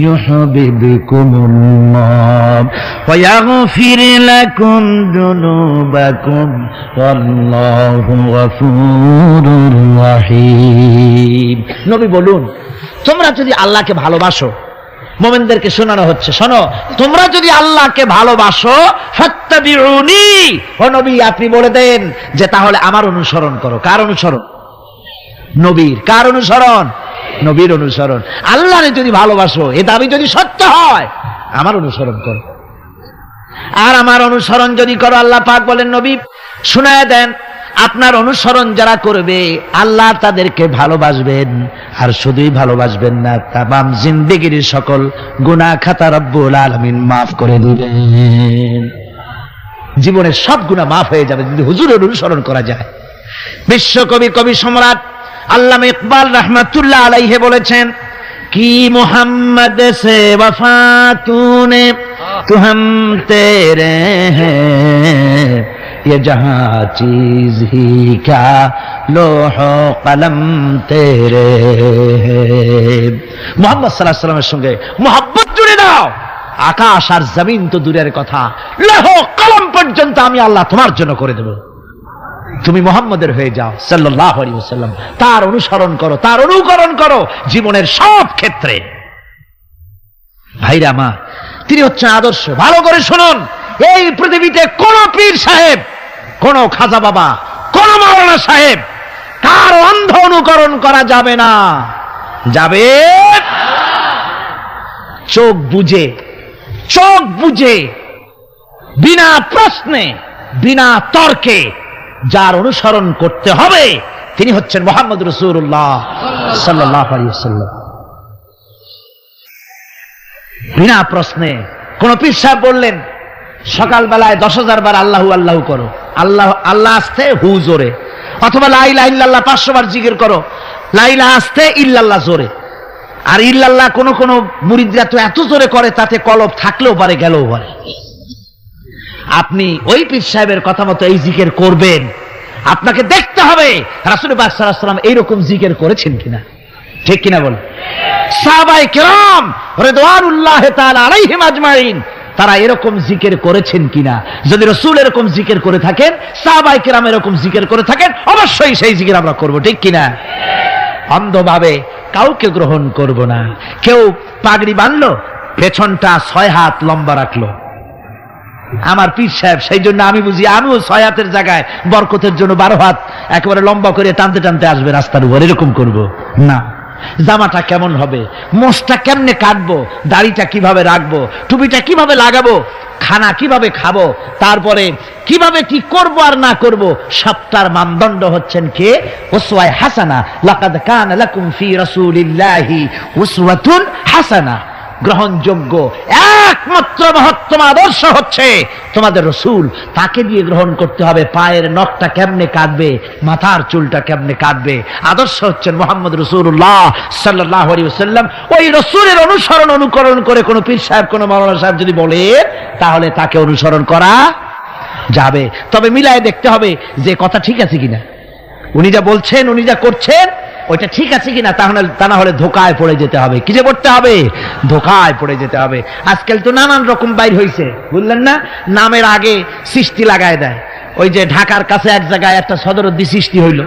S2: ইউহিব্বুকুমুল্লাহ ওয়া ইয়াগফির লাকুম যুনুবাকুম ওয়াল্লাহু গফুরুর রহিম। নবী বলুন, তোমরা যদি আল্লাহকে ভালোবাসো, মুমিনদেরকে শোনানো হচ্ছে, শোনো, তোমরা যদি আল্লাহকে ভালোবাসো, ফাত্তাবিউনি, ও নবী আপনি বলে দেন যে তাহলে আমার অনুসরণ করো। কার অনুসরণ? নবীর। কার অনুসরণ? নবীর অনুসরণ। আল্লাহকে যদি ভালোবাসো, এ দাবি যদি সত্য হয়, আমার অনুসরণ করো। আর আমার অনুসরণ যদি করো, আল্লাহ পাক বলেন, নবী শুনায় দেন, আপনার অনুসরণ যারা করবে আল্লাহ তাদেরকে ভালোবাসবেন। আর শুধুই ভালোবাসবেন না, তামাম জিন্দেগির সকল গুনাহ খাতা রব্বুল আলামিন মাফ করে দিবেন। জীবনের সব গুনাহ মাফ হয়ে যাবে যদি হুজুরের অনুসরণ করা যায়। বিশ্বকবি, কবি সম্রাট আল্লামা ইকবাল রহমাতুল্লাহ আলাইহি বলেছেন, কি মোহাম্মদ সে वफा तूने तू हम तेरे हैं, ये जहां चीज ही क्या लोहो कलम तेरे हैं। মুহাম্মদ সাল্লাল্লাহু আলাইহি ওয়াসাল্লামের সঙ্গে মুহাব্বত জুড়ে দাও, আকাশ আর জমিন তো দূরের কথা, লৌহ কলম পর্যন্ত আমি আল্লাহ তোমার জন্য করে দেব। তুমি মুহাম্মদের হয়ে যাও সাল্লাল্লাহু আলাইহি ওয়াসাল্লাম, তার অনুসরণ করো, তার অনুকরণ করো জীবনের সব ক্ষেত্রে। ভাইরা আমার, তিনি হচ্ছেন আদর্শ। ভালো করে শুনুন, এই পৃথিবীতে কোন পীর সাহেব, কোন খাজা বাবা, কোন মাওলানা সাহেব, কার অন্ধ অনুকরণ করা যাবে না। যাবে? চোখ বুঝে বিনা প্রশ্নে বিনা তর্কে যার অনুসরণ করতে হবে তিনি হচ্ছেন মুহাম্মদ রাসূলুল্লাহ সাল্লাল্লাহু আলাইহি ওয়াসাল্লাম। বিনা প্রশ্নে কোন পীর সাহেব বললেন সকালবেলায় 10,000 বার আল্লাহু আল্লাহু করো, আল্লাহ আল্লাহ আসতে হু জোরে, অথবা লা ইলাহা ইল্লাল্লাহ 500 বার জিকির করো, লা ইলাহা আসতে ইল্লাল্লাহ জোরে। আর ইল্লাল্লাহ কোন কোন মুরিদরা তো এত জোরে করে তাতে কলব থাকলেও পারে গেলেও পারে। আপনি ওই পীর সাহেবের কথা মতো এই জিকির করবেন, আপনাকে দেখতে হবে রাসূল পাক সাল্লাল্লাহু আলাইহি ওয়াসাল্লাম এইরকম জিকির করেছেন কিনা, ঠিক কিনা বল। সাহাবায়ে কেরাম রিদওয়ানুল্লাহি তাআলা আলাইহিম আজমাইন তারা এরকম জিকির করেছেন কিনা? যদি রাসূল এরকম জিকির করে থাকেন, সাহাবায়ে কেরাম এরকম জিকির করে থাকেন, অবশ্যই সেই জিকির আমরা করব, ঠিক কিনা? অন্ধভাবে কাউকে গ্রহণ করব না। কেউ পাগড়ি বাঁধলো, পেছনটা 6 হাত লম্বা রাখলো, আমার পীর সাহেব, সেই জন্য আমি বুঝি আমিও 6 হাতের জায়গায় বরকতের জন্য 12 হাত একেবারে লম্বা করে টানতে টানতে আসবে রাস্তার উপর, এরকম করব না। জামাটা কেমন হবে, মোষটা কেমনে কাটবো, দাড়িটা কিভাবে রাখবো, টুপিটা কিভাবে লাগাবো, খানা কিভাবে খাবো, তারপরে কিভাবে কি করব আর না করব, সবটার মানদণ্ড হচ্ছেন কে? উসওয়ায়ে হাসানা। লাকাদ কানা লাকুম ফি রাসূলিল্লাহি উসওয়াতুন হাসানা। গ্রহণযোগ্য একমাত্র মহত্তম আদর্শ হচ্ছে তোমাদের রাসূল, তাকে দিয়ে গ্রহণ করতে হবে। পায়ের নখটা কেমনে কাটবে, মাথার চুলটা কেমনে কাটবে, আদর্শ হচ্ছেন মুহাম্মদ রাসূলুল্লাহ সাল্লাল্লাহু আলাইহি ওয়াসাল্লাম। ওই রাসূলের অনুকরণ করে কোন পীর সাহেব, কোন মাওলানা সাহেব যদি বলে, তাহলে তাকে অনুসরণ করা যাবে। তবে মিলায় দেখতে হবে যে কথা ঠিক আছে কিনা, উনি যা বলছেন, উনি যা করছেন ওইটা ঠিক আছে কিনা, তা না হলে ধোকায় পড়ে যেতে হবে। কি যে পড়তে হবে? ধোকায় পড়ে যেতে হবে। আজকাল তো নানান রকম বাইর হয়েছে, বুঝলেন না? নামের আগে সৃষ্টি লাগায় দেয়। ওই যে ঢাকার কাছে এক জায়গায় একটা সদরদ্দি সৃষ্টি হইল,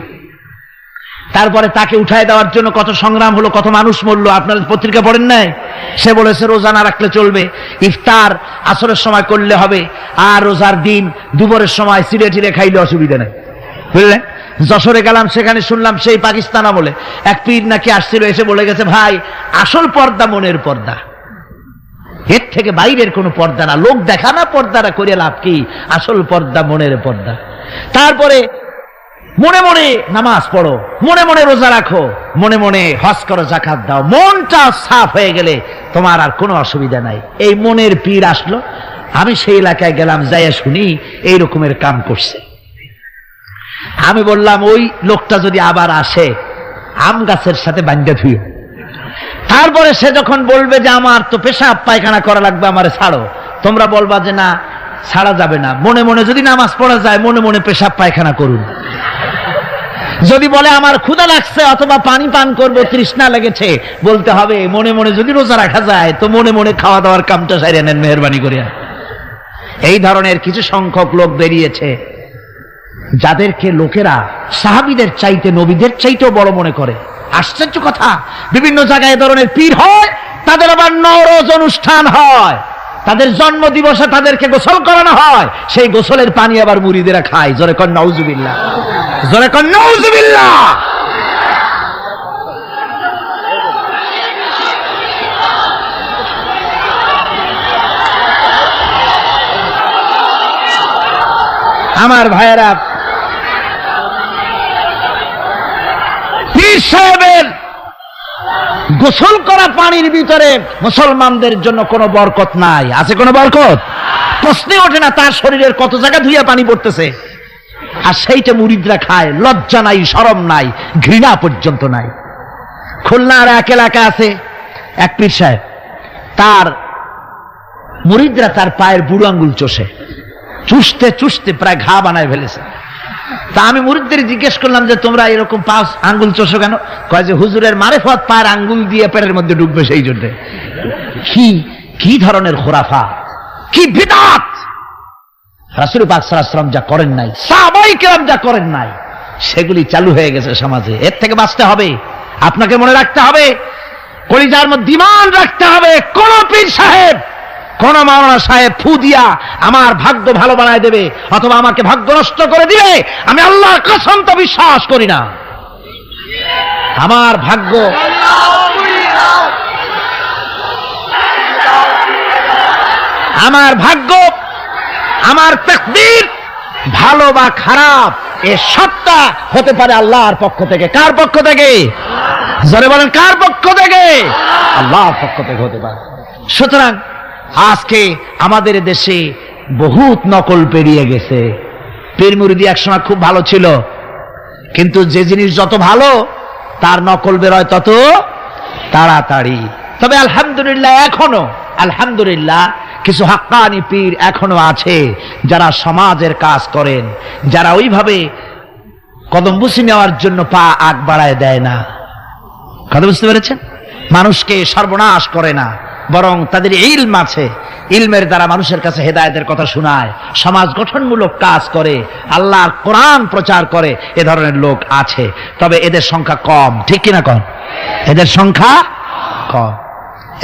S2: তারপরে তাকে উঠায় দেওয়ার জন্য কত সংগ্রাম হলো, কত মানুষ মরলো। আপনারা পত্রিকা পড়েন নাই? সে বলেছে রোজা না রাখলে চলবে, ইফতার আসরের সময় করলে হবে, আর রোজার দিন দুপুরের সময় চিড়ে টিড়ে খাইলে অসুবিধা নেই, বুঝলেন? যশোরে গেলাম, সেখানে শুনলাম সেই পাকিস্তান আমলে এক পীর নাকি আসছিল, এসে বলে গেছে, ভাই আসল পর্দা মনের পর্দা, এর থেকে বাইরের কোনো পর্দা না, লোক দেখা না পর্দাটা করে লাভ কি, আসল পর্দা মনের পর্দা। তারপরে মনে মনে নামাজ পড়ো, মনে মনে রোজা রাখো, মনে মনে হজ করো, যাকাত দাও, মনটা সাফ হয়ে গেলে তোমার আর কোনো অসুবিধা নাই। এই মনের পীর আসলো, আমি সেই এলাকায় গেলাম, যাইয়া শুনি এই রকমের কাম করছে। আমি বললাম ওই লোকটা যদি আবার আসে, আম গাছের সাথে বান্ধা ধুইও। তারপরে সে যখন বলবে যে আমার তো পেশাব পায়খানা করা লাগবে, আমারে ছাড়ো, তোমরা বলবা যে না ছাড়া যাবে না, মনে মনে যদি নামাজ পড়া যায় মনে মনে পেশাব পায়খানা করুন। যদি বলে আমার ক্ষুধা লাগছে অথবা পানি পান করব, তৃষ্ণা লেগেছে, বলতে হবে মনে মনে যদি রোজা রাখা যায় তো মনে মনে খাওয়া দাওয়ার কামটা সারিয়ে নেন মেহরবানি করে। এই ধরনের কিছু সংখ্যক লোক বেরিয়েছে যাদেরকে লোকেরা সাহাবীদের চাইতে, নবীদের চাইতেও বড় মনে করে। আশ্চর্য কথা, বিভিন্ন জায়গায় এ ধরনের পীর হয়, তাদের আবার নওরোজ অনুষ্ঠান হয়, তাদের জন্ম দিবসে তাদেরকে গোসল করানো হয়, সেই গোসলের পানি আবার মুরিদেরা খায়। জোরে কর নাউজুবিল্লাহ, জোরে কর নাউজুবিল্লাহ। আমার ভাইয়েরা, পীর সাহেবের গোসল করা পানির ভিতরে মুসলমানদের জন্য কোনো বরকত নাই। আছে কোনো বরকত? প্রশ্নে ওঠে না। তার শরীরের কত জায়গা ধুইয়া পানি পড়তেছে, আর সেইটা মুরিদরা খায়। লজ্জা নাই, শরম নাই, ঘৃণা পর্যন্ত নাই। খুলনার এক এলাকা আছে এক পীর সাহেব, তার মুরিদরা তার পায়ের বুড়ো আঙ্গুল চষে, চুষতে চুষতে প্রায় ঘা বানায় ফেলেছে। তা আমি মুরিদদের জিজ্ঞেস করলাম যে তোমরা এরকম পা আঙ্গুল চষো কেন? কয় যে হুজুরের মারেফত পায়ের আঙ্গুল দিয়ে পেটের মধ্যে ঢুকবে, সেই জন্য। কি ধরনের খোরাফা, কি বিদআত! রাসূল পাক সাল্লাল্লাহু আলাইহি ওয়াসাল্লাম যা করেন নাই, সাহাবায়ে কেরাম যা করেন নাই, সেগুলি চালু হয়ে গেছে সমাজে। এর থেকে বাঁচতে হবে, আপনাকে মনে রাখতে হবে, কলিজার মধ্যে ঈমান রাখতে হবে। কোন পীর সাহেব, কোন মাওলানা সাহেব ফু দিয়া আমার ভাগ্য ভালো বানায় দেবে অথবা আমাকে ভাগ্য নষ্ট করে দিবে, আমি আল্লাহর কসম তো বিশ্বাস করি না। আমার ভাগ্য আমার ভাগ্য, আমার তাকদীর, ভালো বা খারাপ এ সবটা হতে পারে আল্লাহর পক্ষ থেকে। কার পক্ষ থেকে? জোরে বলেন, কার পক্ষ থেকে? আল্লাহর পক্ষ থেকে হতে পারে। সুতরাং আজকে আমাদের দেশে বহুত নকল পেরিয়ে গেছে। পীর মুরিদি একসময় খুব ভালো ছিল, কিন্তু যে জিনিস যত ভালো তার নকল বেরোয় তত তাড়াতাড়ি। তবে আলহামদুলিল্লাহ, এখনো আলহামদুলিল্লাহ কিছু হাক্কানি পীর এখনো আছে যারা সমাজের কাজ করেন, যারা ওইভাবে কদমবুসি নেওয়ার জন্য পা আগ বাড়ায় দেয় না। কথা বুঝতে পেরেছেন? মানুষকে সর্বনাশ করে না, বরং তাদের ইলম আছে, ইলমের দ্বারা মানুষের কাছে হেদায়েতের কথা শোনায়, সমাজ গঠনমূলক কাজ করে, আল্লাহর কোরআন প্রচার করে। এ ধরনের লোক আছে, তবে এদের সংখ্যা কম। ঠিক কিনা কম? এদের সংখ্যা কম।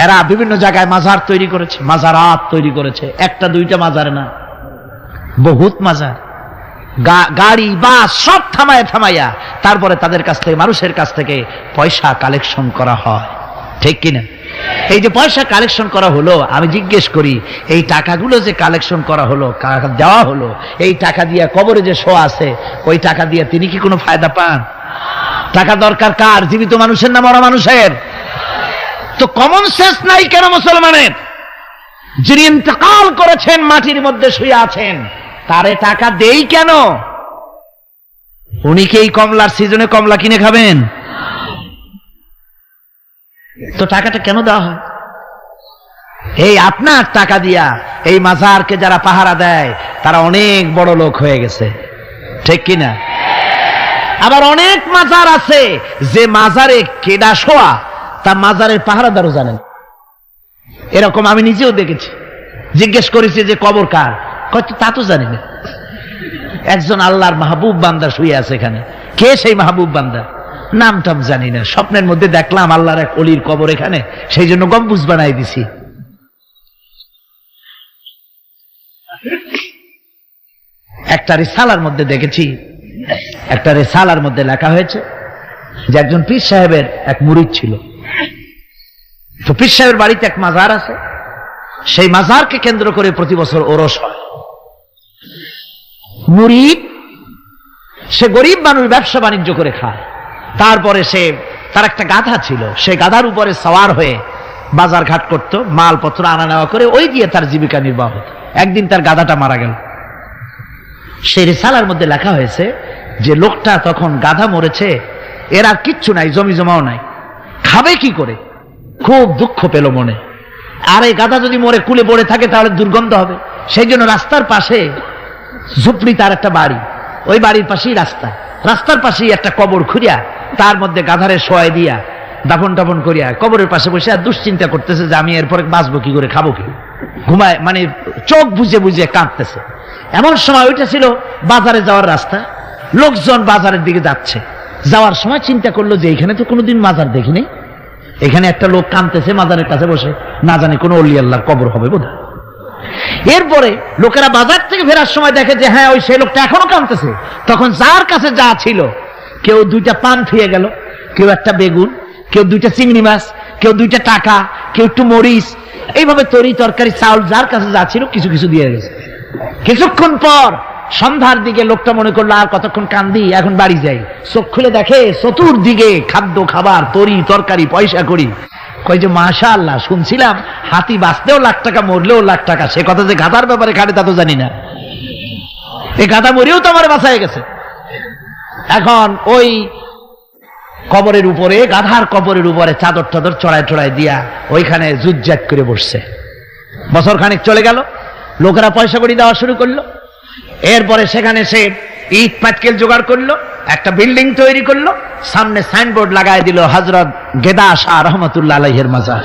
S2: এরা বিভিন্ন জায়গায় মাজার তৈরি করেছে, মাজারাত তৈরি করেছে। একটা দুইটা মাজার না, বহুত মাজার। গাড়ি বাস সব থামাইয়া তারপরে তাদের কাছ থেকে, মানুষের কাছ থেকে পয়সা কালেকশন করা হয়। ঠিক কিনা? এই যে পয়সা কালেকশন করা হলো, আমি জিজ্ঞেস করি, এই টাকাগুলো যে কালেকশন করা হলো, দেওয়া হলো, এই টাকা দিয়ে কবরে যে শোয়া আছে, ওই টাকা দিয়ে তিনি কি কোনো ফায়দা পান? টাকা দরকার কার? জীবিত মানুষের না মরা মানুষের? তো কমন সেন্স নাই কেন মুসলমানের? যিনি ইন্তেকাল করেছেন, মাটির মধ্যে শুয়ে আছেন, তারে টাকা দেই কেন? উনি কি এই কমলার সিজনে কমলা কিনে খাবেন? তো টাকাটা কেন দেওয়া হয়? এই আপনার টাকা দিয়া এই মাজারকে যারা পাহারা দেয় তারা অনেক বড় লোক হয়ে গেছে। ঠিক কিনা? আবার অনেক মাজার আছে যে মাজারে কেডা শোয়া তা মাজারের পাহারাদারও জানেন। এরকম আমি নিজেও দেখেছি। জিজ্ঞেস করেছি যে কবর কার, কত তা তো জানি না। একজন আল্লাহর মাহবুব বান্দা শুয়ে আছে এখানে। কে সেই মাহবুব বান্দা? নাম টাম জানি না, স্বপ্নের মধ্যে দেখলাম আল্লাহর এক অলির কবর এখানে, সেই জন্য গম্বুজ বানাই দিছি। একটা রিসালার মধ্যে দেখেছি, একটা রিসালার মধ্যে লেখা হয়েছে যে একজন পীর সাহেবের এক মুরিদ ছিল। তো পীর সাহেবের বাড়িতে এক মাজার আছে, সেই মাজারকে কেন্দ্র করে প্রতি বছর ওরস হয়। মুরিদ সে গরিব মানুষ, ব্যবসা বাণিজ্য করে খায়। তারপরে সে, তার একটা গাধা ছিল, সে গাধার উপরে সওয়ার হয়ে বাজার ঘাট করতো, মালপত্র আনা নেওয়া করে, ওই দিয়ে তার জীবিকা নির্বাহ হতো। একদিন তার গাধাটা মারা গেল। সেই রিসালার মধ্যে লেখা হয়েছে যে লোকটা তখন গাধা মরেছে, এর আর কিচ্ছু নাই, জমি জমাও নাই, খাবে কি করে? খুব দুঃখ পেল মনে। আর এই গাধা যদি মরে কুলে পড়ে থাকে তাহলে দুর্গন্ধ হবে। সেই জন্য রাস্তার পাশে ঝুপড়ি, তার একটা বাড়ি, ওই বাড়ির পাশেই রাস্তা, রাস্তার পাশেই একটা কবর খুঁড়িয়া তার মধ্যে গাধারে শোয়াই দিয়া দাফন টাফন করিয়া কবরের পাশে বসে আর দুশ্চিন্তা করতেছে যে আমি এরপরে বাঁচবো কি করে, খাবো কি, ঘুমায়, মানে চোখ বুঝে বুঝে কাঁদতেছে। এমন সময় ওইটা ছিল বাজারে যাওয়ার রাস্তা, লোকজন বাজারের দিকে যাচ্ছে। যাওয়ার সময় চিন্তা করলো যে এখানে তো কোনোদিন মাজার দেখিনি, এখানে একটা লোক কাঁদতেছে মাজারের কাছে বসে, না জানি কোনো অলি আল্লাহর কবর হবে বোধহয়। এরপরে লোকেরা বাজার থেকে ফেরার সময় দেখে যে হ্যাঁ, ওই সেই লোকটা এখনো কাঁদতেছে। তখন যার কাছে যা ছিল, কেউ দুইটা পান থুয়ে গেল, কেউ একটা বেগুন, কেউ দুইটা চিংড়ি মাছ, কেউ দুইটা টাকা, কেউ একটু মরিচ, এইভাবে তরি তরকারি চাউল যার কাছে যা ছিল কিছু কিছু দিয়ে গেছে। কিছুক্ষণ পর সন্ধ্যার দিকে লোকটা মনে করলো আর কতক্ষণ কান্দি, এখন বাড়ি যাই। চোখ খুলে দেখে চতুর্দিকে খাদ্য খাবার, তরি তরকারি, পয়সা করি। কই যে মাশাআল্লাহ, শুনছিলাম হাতি বাঁচতেও লাখ টাকা, মরলেও লাখ টাকা। সে কথা যে গাধার ব্যাপারে খাটে তা তো জানি না। এই গাধা মরেও তো আমার বাঁচায় গেছে। এখন ওই কবরের উপরে, গাধার কবরের উপরে চাদর টাদর চড়ায় চড়ায় দিয়া ওইখানে জুজ্জাত করে বসছে। বছর খানিক চলে গেল, লোকেরা পয়সা কড়ি দেওয়া শুরু করলো। এরপরে সেখানে সে ইট পাটকেল জোগাড় করলো, একটা বিল্ডিং তৈরি করলো, সামনে সাইনবোর্ড লাগাই দিল হযরত গেদা শাহ রহমাতুল্লাহ আলাইহির মাজার।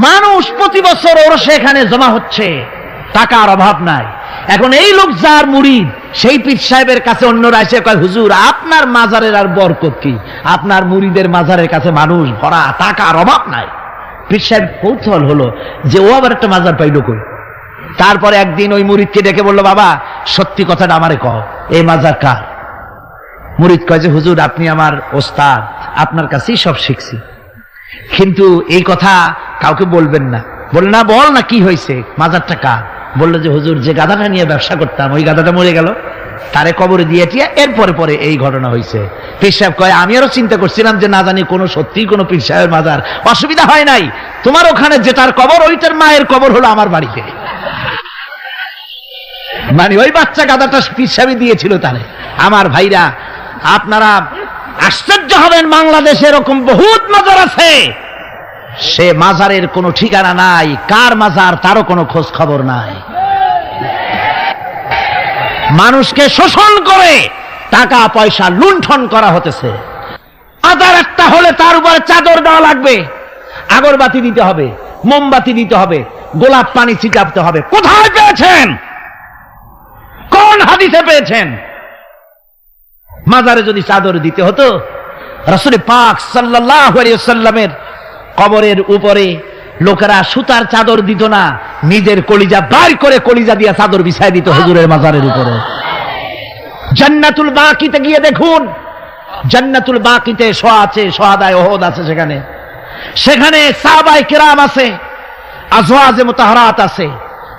S2: মানুষ প্রতি বছর ওর সেখানে জমা হচ্ছে, টাকার অভাব নাই। এখন এই লোক যার মুরিদ, সেই পীর সাহেবের কাছে অন্যরা এসে কয় হুজুর আপনার মাজারের আর বরকত কি, আপনার মুরিদের মাজারের কাছে মানুষ ভরা, টাকার অভাব নাই। পীর সাহেব কৌতূহল হলো যে ও আবার একটা মাজার পাইল কই। তারপরে একদিন ওই মুরিদকে ডেকে বলল, বাবা সত্যি কথাটা আমারে কও, এই মাজার কার? মুরিদ কয় যে হুজুর আপনি আমার ওস্তাদ, আপনার কাছেই সব শিখছি। কিন্তু এই কথা কাউকে বলবেন না। বললেন না, বল না কি হয়েছে, মাজারটা কার? বললো যে হুজুর, যে গাধাটা নিয়ে ব্যবসা করতাম ওই গাধাটা মরে গেল, তারে কবরে দিয়ে টিয়া এরপরে পরে এই ঘটনা হয়েছে। পীর সাহেব কয়, আমি আরো চিন্তা করছিলাম যে না জানি কোনো সত্যি কোনো পীর সাহেবের মাজার, অসুবিধা হয় নাই, তোমার ওখানে যেটার কবর ওইটার মায়ের কবর হলো আমার বাড়িতে। মানে ওই বাচ্চা গাধাটা পীর সাহেব দিয়েছিল তারে। আমার ভাইরা, আপনারা আশ্চর্য হবেন, বাংলাদেশে এরকম বহুত মাজার আছে, সে মাজারের কোনো ঠিকানা নাই, কার মাজার তারও কোনো খোঁজ খবর নাই। মানুষকে শোষণ করে টাকা পয়সা লুণ্ঠন করা হতেছে। মাজার একটা হলে তার উপরে চাদর দেওয়া লাগবে, আগরবাতি দিতে হবে, মোমবাতি দিতে হবে, গোলাপ পানি ছিটাতে হবে। কোথায় পেয়েছেন? কোন হাদিসে পেয়েছেন? মাজারে যদি চাদর দিতে হতো, রাসূল পাক সাল্লাল্লাহু আলাইহি ওয়াসাল্লামের কবরের উপরে লোকেরা সুতার চাদর দিত না, নিজের কলিজা বাইর করে কলিজা দিয়ে চাদর বিছায় দিত হুজুরের মাজারের উপরে। জান্নাতুল বাকিতে গিয়ে দেখুন, জান্নাতুল বাকিতে শহাদায়ে উহুদ আছে, সেখানে সাহাবায়ে কেরাম আছে, আজওয়াজে মুতাহহারাত আছে,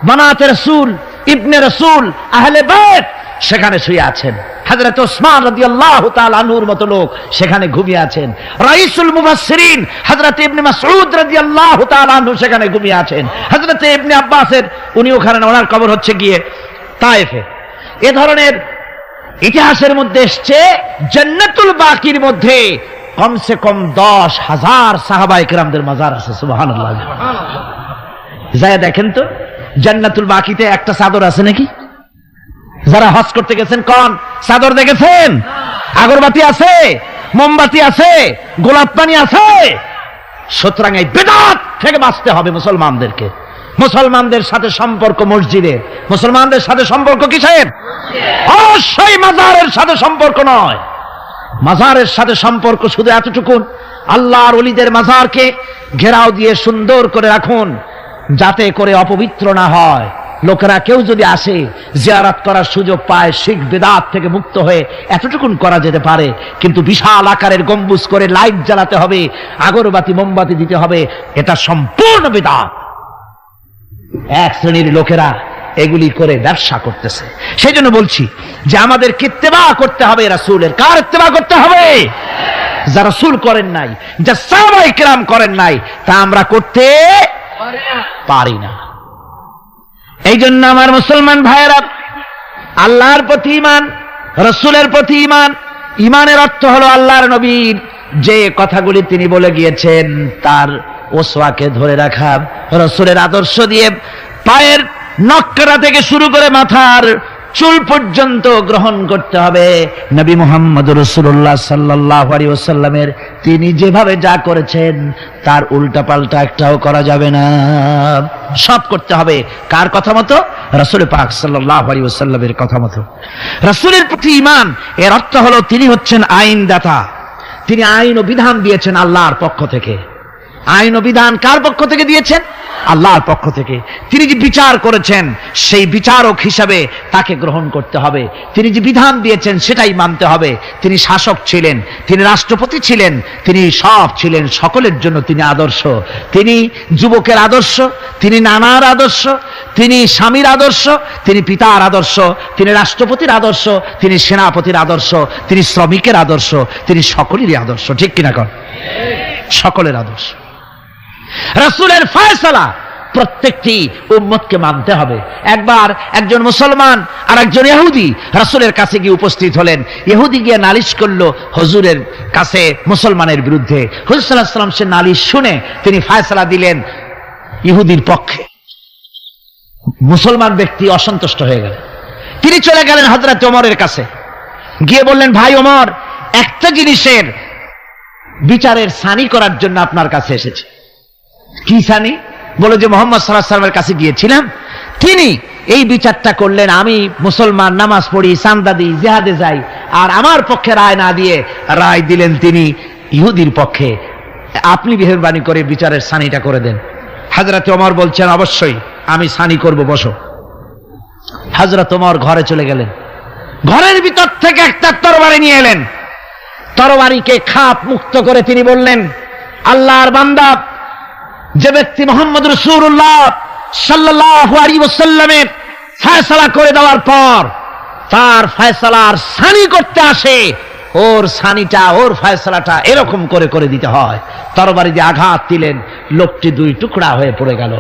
S2: বানাতে রাসূল, ইবনে রাসূল, আহলে বাইত সেখানে শুয়ে আছেন। হযরত ওসমান রাদিয়াল্লাহু তাআলা আনহুর মতো লোক সেখানে ঘুমিয়ে আছেন। রাইসুল মুফাসসিরিন হযরত ইবনে মাসউদ রাদিয়াল্লাহু তাআলা আনহু সেখানে ঘুমিয়ে আছেন। হযরত ইবনে আব্বাসের উনি ওখানে, ওনার কবর হচ্ছে গিয়ে তায়েফে। এ ধরনের ইতিহাসের মধ্যে এসছে জান্নাতুল বাকির মধ্যে কমসে কম 10,000 সাহাবায়ে কেরামদের মাজার আছে। সুবহানাল্লাহ। যায় দেখেন তো জান্নাতুল বাকিতে একটা চাদর আছে নাকি? যারা হজ করতে গেছেন কোন চাদর দেখেছেন? আগরবাতি আছে, মোমবাতি আছে, গোলাপ পানি আছে। সুতরাং এই বিদআত থেকে বাঁচতে হবে মুসলমানদেরকে। মুসলমানদের সাথে সম্পর্ক মসজিদে, মুসলমানদের সাথে সম্পর্ক কিসের? অবশ্যই মাজারের সাথে সম্পর্ক নয়। মাজারের সাথে সম্পর্ক শুধু এতটুকু, আল্লাহর ওলিদের মাজারকে ঘেরাও দিয়ে সুন্দর করে রাখুন, যাতে করে অপবিত্র না হয়। লোকেরা কেউ যদি আসে জিয়ারত করার সুযোগ পায়, শিরক বিদআত থেকে মুক্ত হয়ে এতটুকুন করা যেতে পারে। কিন্তু বিশাল আকারের গম্বুজ করে লাইট জ্বালাতে হবে, আগরবাতি মোমবাতি দিতে হবে, এটা সম্পূর্ণ বিদআত। এক শ্রেণীর লোকেরা এগুলি করে ব্যবসা করতেছে। সেই জন্য বলছি যে আমাদের ইত্তেবা করতে হবে রাসূলের। কার ইত্তেবা করতে হবে? যা রাসূল করেন নাই, যা সাহাবায়ে কেরাম করেন নাই, তা আমরা করতে পারি না। এই জন্য আমার মুসলমান ভাইয়েরা, আল্লাহর প্রতি ঈমান, রাসূলের প্রতি ঈমান, ঈমানের অর্থ হলো আল্লাহর নবীর যে কথাগুলি তিনি বলে গিয়েছেন তার ওসওয়াকে ধরে রাখা, রাসূলের আদর্শ দিয়ে পায়ের নখকাটা থেকে শুরু করে মাথার চুল পর্যন্ত গ্রহণ করতে হবে। নবী মুহাম্মদ রাসূলুল্লাহ সাল্লাল্লাহু আলাইহি ওয়াসাল্লামের তিনি যেভাবে যা করেছেন তার উল্টা পাল্টা একটাও করা যাবে না, সব করতে হবে কার কথা মতো? রাসূল পাক সাল্লাল্লাহু আলাইহি ওয়াসাল্লামের কথা মতো। রাসূলের প্রতি ঈমান এর অর্থ হলো তিনি হচ্ছেন আইনদাতা, তিনি আইন ও বিধান দিয়েছেন আল্লাহর পক্ষ থেকে। আইন ও বিধান কার পক্ষ থেকে দিয়েছেন? আল্লাহর পক্ষ থেকে। তিনি যে বিচার করেছেন সেই বিচারক হিসাবে তাকে গ্রহণ করতে হবে। তিনি যে বিধান দিয়েছেন সেটাই মানতে হবে। তিনি শাসক ছিলেন, তিনি রাষ্ট্রপতি ছিলেন, তিনি সব ছিলেন, সকলের জন্য তিনি আদর্শ। তিনি যুবকের আদর্শ, তিনি নানার আদর্শ, তিনি স্বামীর আদর্শ, তিনি পিতার আদর্শ, তিনি রাষ্ট্রপতির আদর্শ, তিনি সেনাপতির আদর্শ, তিনি শ্রমিকের আদর্শ, তিনি সকলেরই আদর্শ। ঠিক কিনা কর? সকলের আদর্শ। রাসূলের ফয়সালা প্রত্যেকটি উম্মতকে মানতে হবে। একবার একজন মুসলমান আর একজন ইহুদি রাসূলের কাছে গিয়ে উপস্থিত হলেন। ইহুদি গিয়ে নালিশ করলো হুজুরের কাছে মুসলমানের বিরুদ্ধে। হুজুর সাল্লাল্লাহু আলাইহি ওয়াসাল্লাম সে নালিশ শুনে তিনি ফয়সালা দিলেন ইহুদির পক্ষে। মুসলমান ব্যক্তি অসন্তুষ্ট হয়ে গেল। তিনি চলে গেলেন হযরত ওমরের কাছে, গিয়ে বললেন, ভাই ওমর, একটা জিনিসের বিচারের সানি করার জন্য আপনার কাছে এসেছি। কি সানি? বলে যে মুহাম্মদ সাল্লাল্লাহু আলাইহি ওয়াসাল্লামের কাছে গিয়েছিলাম, তিনি এই বিচারটা করলেন, আমি মুসলমান, নামাজ পড়ি, চাঁদা দিই, জিহাদে যাই, আর আমার পক্ষে রায় না দিয়ে রায় দিলেন তিনি ইহুদির পক্ষে। আপনি মেহেরবানি করে বিচারের সানিটা করে দেন। হযরত ওমর বলছেন, অবশ্যই আমি সানি করব, বসো। হযরত ওমর ঘরে চলে গেলেন। ঘরের ভিতর থেকে একটা তরবারি নিয়ে এলেন। তরবারিকে খাপ মুক্ত করে তিনি বললেন, আল্লাহর বান্দা যে ব্যক্তি মুহাম্মদ রাসূলুল্লাহ সাল্লাল্লাহু আলাইহি ওয়াসাল্লামের ফয়সালা করে দেওয়ার পর তার ফয়সালার সানি করতে আসে, ওর সানিটা ওর ফয়সালাটা এরকম করে করে দিতে হয়। তরবারি দিয়ে আঘাত দিলেন, লোকটি দুই টুকরা হয়ে পড়ে গেল।